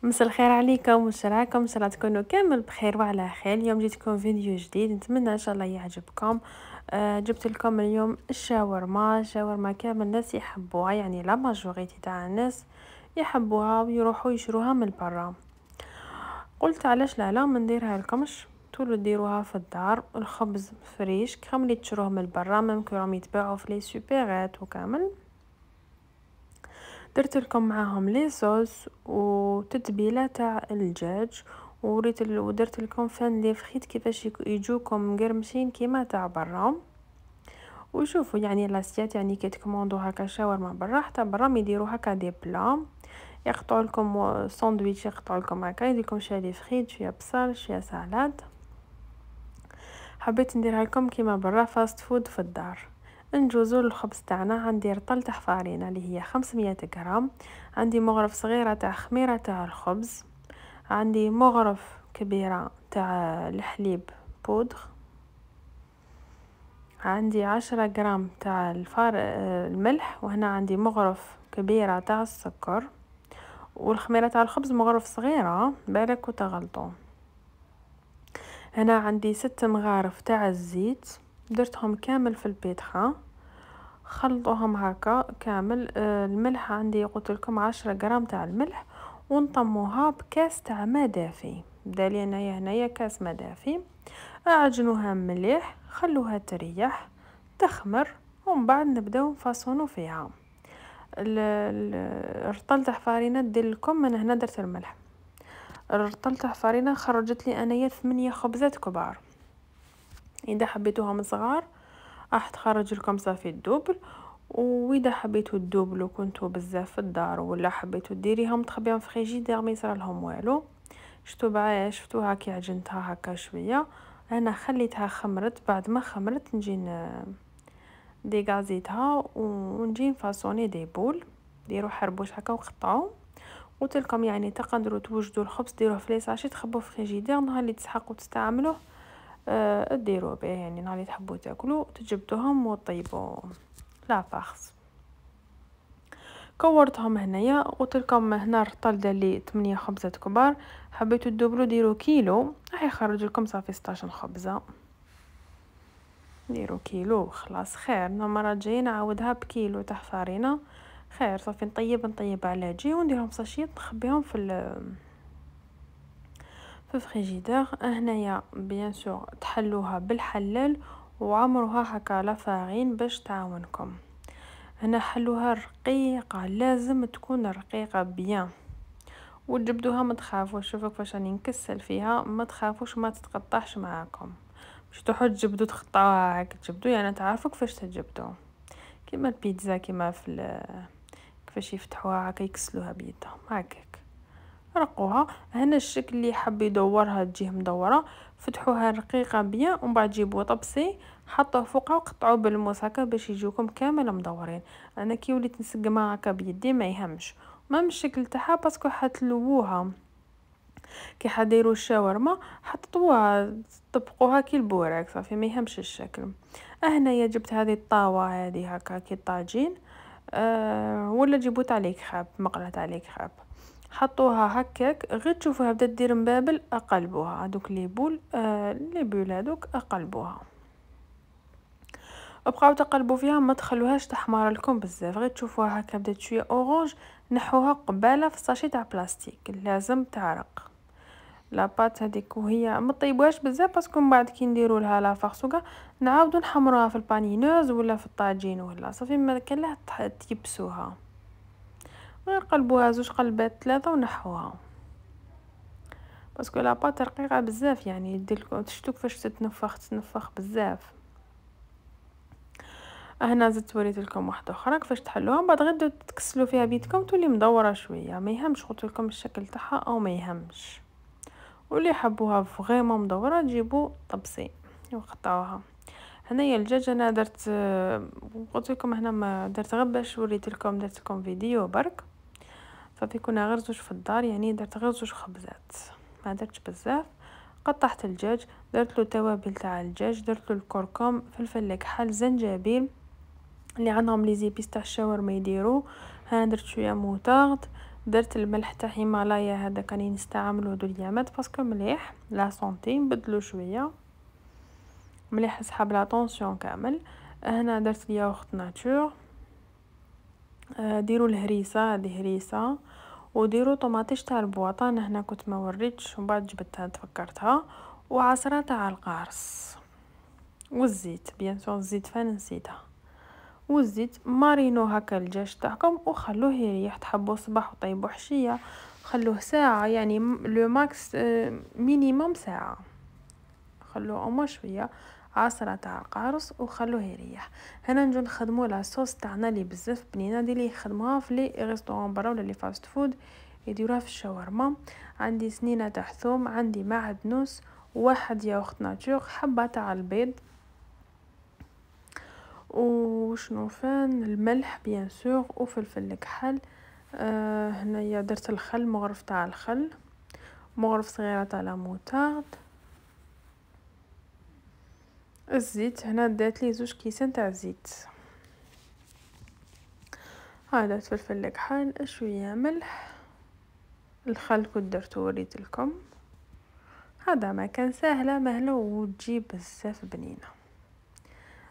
مساء الخير عليكم، واش راكم؟ ان شاء الله تكونوا كامل بخير وعلى خير. اليوم جيتكم فيديو جديد، نتمنى ان شاء الله يعجبكم. جبت لكم اليوم الشاورما كامل الناس يحبوها، يعني لا ماجوريتي تاع الناس يحبوها ويروحوا يشروها من برا. قلت علاش لا ما نديرها لكمش، تولوا ديروها في الدار. الخبز فريش كيما اللي تشروه من برا، ممكن راهم يتباعوا في لي سوبرات وكامل. درت لكم معاهم لي صوص وتتبيله تاع الدجاج، ودرت لكم فان لي فريت كيفاش يجوكم مقرمشين كيما تاع برا. وشوفوا يعني لاسيات، يعني كي تكوموندو هكا شاورما برا، حتى برا يديروا هكا دي بلا، يقطعوا لكم ساندويتش، يقطعوا لكم هكا، يدير لكم شويه فريت، شويه بصل، شويه سلطه. حبيت نديرها لكم كيما برا فاست فود في الدار. نجوزو الخبز تاعنا، عندي رطل تاع فارينه اللي هي 500 غرام، عندي مغرف صغيره تاع خميره تاع الخبز، عندي مغرف كبيره تاع الحليب بودر، عندي 10 غرام تاع الملح، وهنا عندي مغرف كبيره تاع السكر، والخميره تاع الخبز مغرف صغيره بالك وتغلطوا. هنا عندي 6 مغارف تاع الزيت، درتهم كامل في البيتخا، خلطوهم هكا كامل. الملح عندي قلت لكم 10 غرام تاع الملح، ونطموها بكاس تاع ماء دافي، بدالي هنايا كاس ماء دافي. اعجنوها مليح، خلوها تريح تخمر، ومن بعد نبداو نفاصونو فيها. الرطل تاع فارينه دير لكم، من هنا درت الملح. الرطل تاع فارينه خرجت لي انايا 8 خبزات كبار، اذا حبيتوهم صغار راح تخرج لكم صافي الدوبل. واذا حبيتو تدوبلو كنتو بزاف في الدار، ولا حبيتو ديريهم تخبيهم في فريجيدير ما يصرى لهم والو. شفتوها كي عجنتها هكا شويه، انا خليتها خمرت. بعد ما خمرت نجي ديغازيتها ونجي نفاصوني دي بول، ديروا حربوش هكا وقطعوا. قلت لكم يعني تقدروا توجدوا الخبز ديروه في ليساشي، تخبوه في فريجيدير، نهار اللي تسحقوا تستعملوه ديروا به، يعني نهار اللي تحبوا تاكلوا تجبدوهم وطيبوا لا فاخس. كورتهم هنايا، قلت لكم هنا الرطل دار لي 8 خبزات كبار، حبيتوا تدوبلو ديروا كيلو، راح يخرج لكم صافي 16 خبزه. ديروا كيلو خلاص خير، المره الجايه نعاودها بكيلو تاع فارينه خير. صافي نطيب على جي ونديرهم ساشيط، نخبيهم في فريجيدير. هنايا بيان سور تحلوها بالحلال وعمروها هكا لا فارين باش تعاونكم. هنا حلوها رقيقه، لازم تكون رقيقه بيان، وتجبدوها ما تخافوش. شوفوا كيفاش راني نكسل فيها، ما تخافوش ما تتقطعش معاكم. مش تروحوا تجبدوا تقطعوها هكا، تجبدوا يعني تعرفوا كيفاش تجبدوا كيما البيتزا، كيما كيفاش يفتحوها هكا يكسلوها بيدهم هكاك. رقوها هنا الشكل اللي حب يدورها تجيه مدوره، فتحوها رقيقه بيان، ومن بعد جيبوا طبسي حطوه فوقها وقطعوا بالموس هكا باش يجوكم كامل مدورين. انا كي وليت نسقمها هكا بيدي ما يهمش، ما من الشكل تاعها باسكو حتلووها كي حديروا الشاورما، حطوها طبقوها كي البوراك صافي ما يهمش الشكل. هنايا جبت هذه الطاوه هذه هكا كي الطاجين، ولا جيبوا تاع لي كراب، مقله تاع لي كراب، حطوها هكاك غير تشوفوها بدات دير مبابل، اقلبوها هذوك لي بول لي بول هذوك اقلبوها، بقاو تقلبوا فيها، ما تخلوهاش تحمر لكم بزاف، غير تشوفوها هكا بدات شويه اورانج نحوها قباله في الساشي تاع بلاستيك، لازم تعرق لاباط هذيك. وهي ما طيبوهاش بزاف باسكو من بعد كي نديروا لها لا فارسوكا نعاودوا نحمروها في البانينوز ولا في الطاجين ولا صافي ما كان لها تيبسوها، غير قلبوها 2 قلبات 3 ونحوها، باسكو لاباط رقيقه بزاف يعني يدير تشتو كيفاش تتنفخ بزاف. هنا زدت وريت لكم واحده اخرى كيفاش تحلوها، بعد غير تكسلوا فيها بيدكم تولي مدوره شويه، ما يهمش قلت لكم الشكل تاعها او ما يهمش. واللي يحبوها فريمون مدوره تجيبوا طبسي وقطعوها. هنايا الدجاج انا درت، قلت لكم هنا ما درت غير باش وريت لكم، درت لكم فيديو برك صافي. كنا غير 2 في الدار، يعني درت غير 2 خبزات ما درتش بزاف. قطعت الدجاج، درت له توابل تاع الدجاج، درت له الكركم، فلفل الكحل، زنجبيل اللي عندهم لي زيبيس تاع الشاورما يديروا. ها درت شويه موطارد، درت الملح تاع هيمالايا هذا كان نستعملو هذو اليامات باسكو مليح لا سونتي، نبدلو شويه مليح يسحب لا طونسيون كامل. هنا درت الياغورت ناتور. ديروا الهريسه، هذه هريسه، وديروا طوماطيش تاع البواطه. هنا كنت ما وريتش ومن بعد جبتها تفكرتها، وعصره تاع القارص، والزيت بيان سور الزيت فين نسيتها، والزيت. مارينو هكا الدجاج تاعكم وخلوه يريح، تحبوا صباح وطيبوا حشيه خلوه ساعه، يعني لو ماكس مينيموم ساعه، خلوه او شويه عصره تاع القارص وخلوه يريح. هنا نجو نخدموا لاصوص تاعنا اللي بزاف بنينه، دي اللي يخدموها في لي ريستورون برا ولا لي فاست فود يديروها في الشاورما. عندي سنينه تاع ثوم، عندي معدنوس، واحد ياغورت ناتور، حبه تاع البيض، وشنو فان الملح بيان سور، وفلفل الكحل. هنايا درت الخل، مغرف تاع الخل، مغرف صغيره تاع لا موتارد. الزيت هنا دات لي 2 كيسان تاع زيت. هذا فلفل الكحل، شويه ملح، الخل كنت درتو وريت لكم. هذا ما كان سهله مهله وتجيب بزاف بنينه.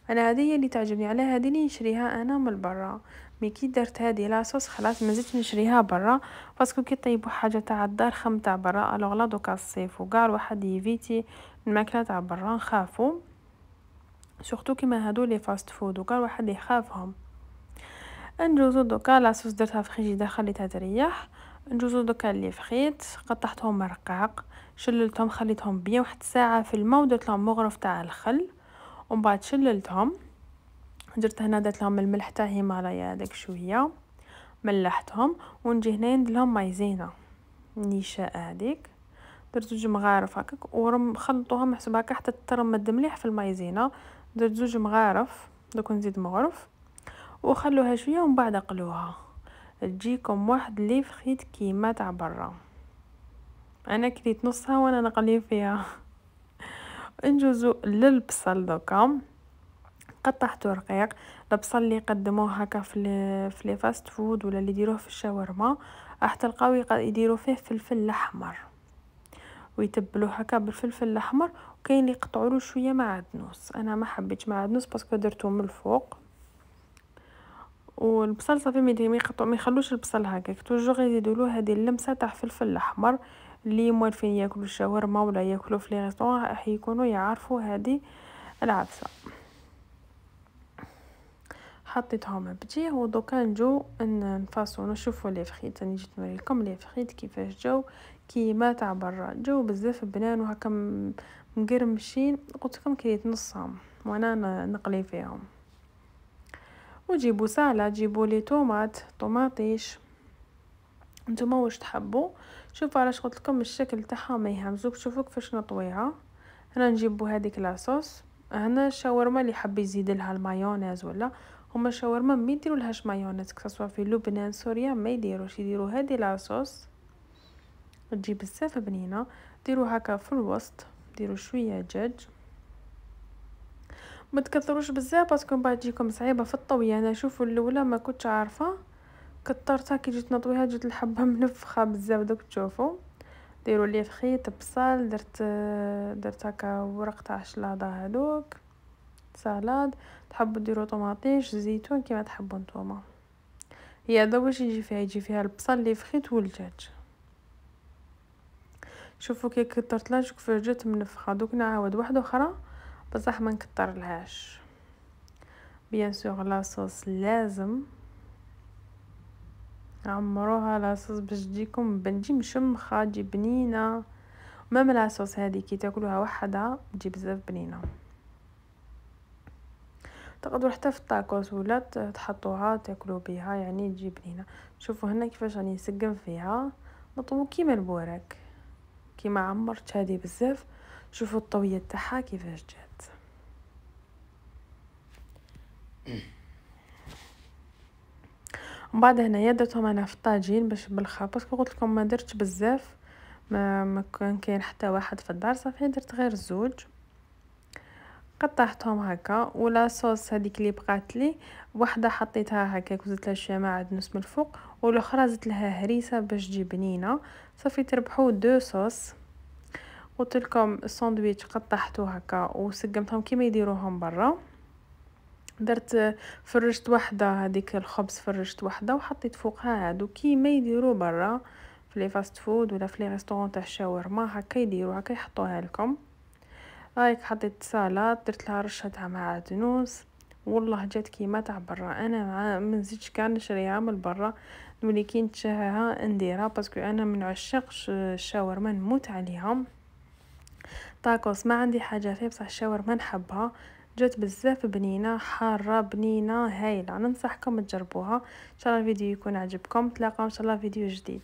انا هذه هي اللي تعجبني، على هذه اللي نشريها انا من برا. مي كي درت هذه لاصوص خلاص ما زدت نشريها برا، باسكو كي طيبوا حاجه تاع الدار خم تاع برا. الوغ لا دوكا الصيف وكاع الواحد يفيتي الماكله تاع برا، نخافوا سورتو كيما هادو لي فاست فود وكاع الواحد يخافهم. نجوزو دوكا لاصوص درتها في فريجيدير خليتها تريح. نجوزو دوكا اللي فخيت قطعتهم رقاق، شللتهم خليتهم بيان واحد ساعه في الماء، ودرت لهم مغرف تاع الخل، ومن بعد شللتهم. درت هنا درت لهم الملح تاع هيمالايا هذاك شويه، ملحتهم. ونجي هنا ندير لهم مايزينا نيشاء هذيك، درت 2 مغارف هكاك خلطوها محسوبه هكا حتى ترمد مليح في المايزينا. درت 2 مغارف، دوك نزيد مغرف وخلوها شويه ومن بعد قلوها، تجيكم واحد لي فخيت كيما تاع برا. انا كليت نصها وانا نقلي فيها. نجوزو للبصل دوكا، قطعته رقيق. البصل اللي يقدموه هكا في لي فاست فود ولا اللي يديروه في الشاورما راح تلقاو يديروا فيه فلفل احمر ويتبلوه هكا بالفلفل الاحمر، وكاين اللي يقطعوا له شويه معدنوس. انا ما حبيتش معدنوس باسكو درته من الفوق. والبصل صافي ما يخلوش البصل هكاك، توجور يزيدوا له هذه اللمسه تاع فلفل الاحمر. اللي موالفين ياكلوا الشاورما ولا ياكلوا في لي ريستورون راح يكونوا يعرفوا هذه العدسه. حطيتهم بديه، ودوكا نجو نفاصو نشوفوا لي فخيت. انا جيت نوريكم لي فخيت كيفاش جاو كيما تاع برا، جاو بزاف بنان وهكا مقرمشين. قلت لكم كليت نصهم وانا نقلي فيهم. وجيبوا سالة، جيبوا لي طوماطيش، نتوما واش تحبوا. شوفوا علاش قلت لكم الشكل تاعها ما يهمزوك، شوفوا كيفاش نطويها. هنا نجيبوا هذيك لاصوص. هنا الشاورما اللي حب يزيد لها المايونيز ولا هما الشاورما ما يديروا لهاش مايونيز، كسوا في لبنان سوريا ما يديروش، يديروا هذه لاصوص تجي بزاف بنينه. ديروا هكا في الوسط، ديروا شويه دجاج، ما تكثروش بزاف باسكو بعد تجيكم صعيبه في الطويه. انا شوفوا الاولى ما كنتش عارفه، كثرتها كي جيت نطويها جات الحبه منفخه بزاف. دوك تشوفوا ديروا لي فخيت بصل، درت هكا ورق تاع شلاضه هذوك، سالاد. تحبوا ديروا طوماطيش، زيتون، كيما تحبوا نتوما. هي هذا واش يجي فيها البصل اللي فخيت والدجاج. شوفوا كي كثرت لها شوف جات منفخه. دوك نعاود واحده اخرى بصح ما نكتر لهاش. بيان سور لاصوص لازم عمروها لاصوص باش تجيكم بنجي مشمخه، تجي بنينه. مام لاصوص هذه كي تاكلوها وحدها تجي بزاف بنينه. تقدروا حتى في الطاكوس ولا تحطوها تاكلوا بها، يعني تجي بنينه. شوفوا هنا كيفاش راني نسقم فيها، نطوي كيما البوراك كيما عمرت هذه بزاف. شوفوا الطويه تاعها كيفاش جات. ومن بعد هنايا درتهم انا في الطاجين باش بالخا، باسكو قلت لكم ما درتش بزاف، ما كان كاين حتى واحد في الدار، صافي درت غير 2. قطعتهم هكا. ولا صوص هذيك اللي بقات لي وحده حطيتها هكا وزدت لها شويه معدنوس من الفوق، والاخرى زدت لها هريسه باش تجي بنينه. صافي تربحوا دو صوص. قلت لكم الساندويتش قطعته هكا وسقمتهم كيما يديروهم برا. درت فرشت وحده هذيك الخبز، فرشت وحده وحطيت فوقها هادو كيما يديروا برا في لي فاست فود ولا في لي ريستورون تاع الشاورما، هكا يديروا هكا يحطوها لكم. هايك حطيت سلطه، درت لها رشه تاع معدنوس، والله جات كيما تاع برا. انا مع ما نزيدش كان نشريها من برا، نولي كي نتشهاها نديرها باسكو انا من عشاق الشاورما، نموت عليها. طاكوس ما عندي حاجه فيه، بصح الشاورما نحبها، جات بزاف بنينه حاره بنينه هايله. ننصحكم تجربوها. ان شاء الله الفيديو يكون عجبكم، تلاقاو ان شاء الله فيديو جديد.